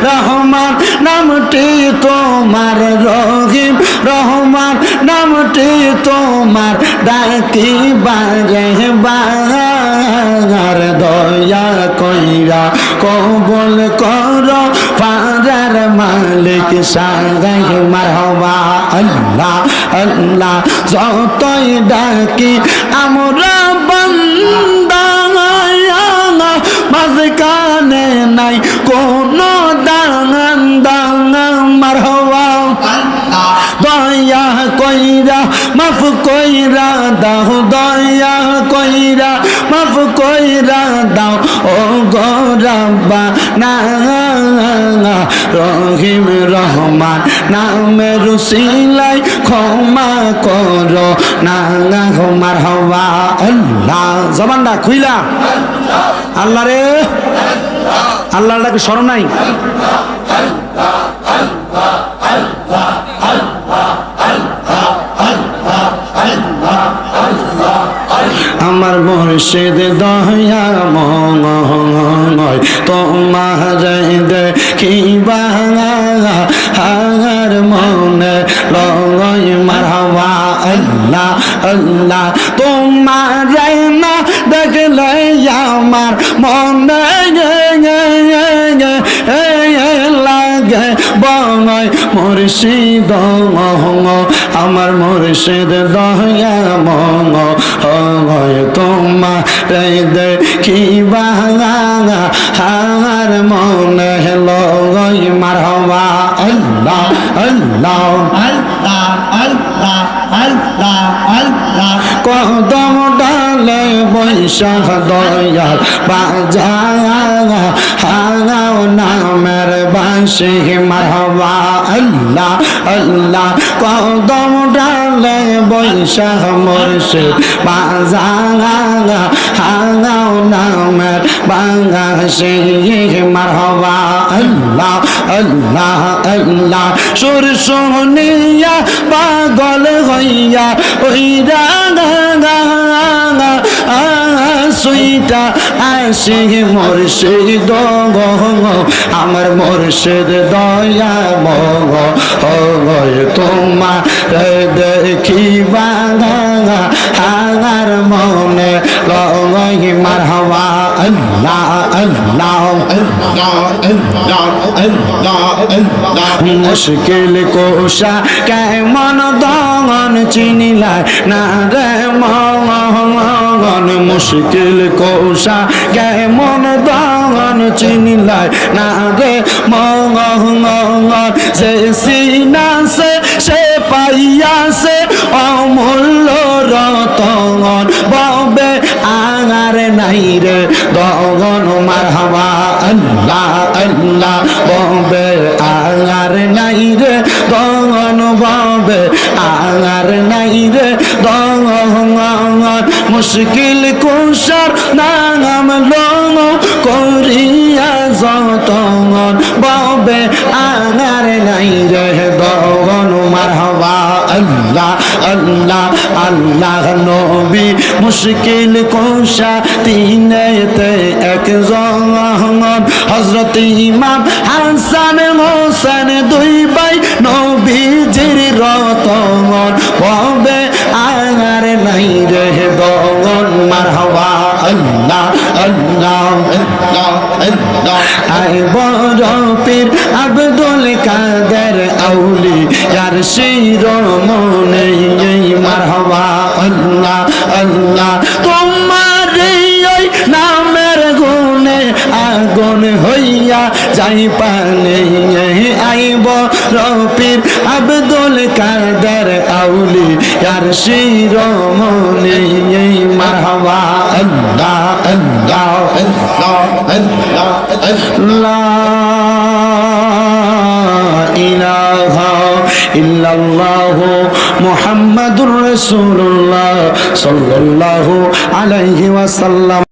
রহমান নামটি তোমার রহিম রহমান নামটি তোমার ডাকি বারে বার দয়া কইরা কবুল করো পারার মালিক সাগাই মারহাবা আল্লাহ আল্লাহ যতই ডাকি আমরা বান্দা মাঝখানে নাই কোনো দান মারহাবা দয়া কইরা মাফ কইরা দাও দয়া কইরা মাফ কইরা দাও ও গো রব্বানা রহিম রহমান নামের উসিলায় ক্ষমা করো না মারহাবা আল্লাহ জবানটা খুইলা আল্লাহ রে আল্লাহটাকে স্মরণ নাই আমার মুর্শিদ দয়া মঙ্গল তোমার দেখিবা হার মনে লয় মারহাবা আল্লাহ আল্লাহ তোমার না দেখলে আমার মনে লাগে বঙ্গয় মুর্শিদ আমার মুর্শিদ দয়া মঙ্গল তোমার দেখিবা হার মনে লয় মারহাবা আল্লাহ আল্লাহ আল্লাহ আল্লাহ আল্লাহ আল্লাহ কদম ডালে বৈশাখ দয়াল বাজা হারাও নামের বাঁশি মারহাবা আল্লাহ আল্লাহ কদম ডালে বৈশাখ মুর্শিদ বাজা হারাও নামের বাঁশি মারহাবা আল্লাহ আল্লাহ আল্লাহ সুর শুনিয়া পাগল হইয়া ওই সুইটা আসি মুর্শিদ আমার মুর্শিদ দয়া মগ তোমার দেখিবা আমার মনে লয় মারহাবা আল্লাহ আল্লাহ মুশকিল কোশা কেমন দমন চিনিলায় না রে মগন মুশকিল কোশা কেমন দমন চিনিলায় না রে মগন সে সিনাসে সে পাইয়াছে অমূল্য রতন ববে আগার নাই রে দগন মারহাবা আল্লাহ আল্লাহ ববে আগার নাই রে দগন ববে আগার নাই রে দগন মুশকিল কুশার নাম লং করিয়া যতন ববে আগার নাই রে দগন মারহাবা আল্লাহ আল্লাহ আল্লাহ নবী মুশকিল কুশা তিনেতে একজন হযরত ইমাম হাসান হোসেন দুই ভাই নবীজির রতন ববে আগার নাই রে দগন মারহাবা আল্লাহ আল্লাহ আল্লাহ আল্লাহ আই বড় পীর আব্দুল কাদের আউলি यार শিরোমণি মারহাবা আল্লাহ আল্লাহ তোমার ওই নামের গুণে আগুন হইয়া যাই পানে আইব রফির আব্দুল কাদের আউলি यार শিরোমণি মারহাবা আল্লাহ আল্লাহ আল্লাহ আল্লাহ আল্লাহ ইলাহা ইল্লাল্লাহু মুহাম্মাদুর রাসূলুল্লাহ সাল্লাল্লাহু আলাইহি ওয়াসাল্লাম।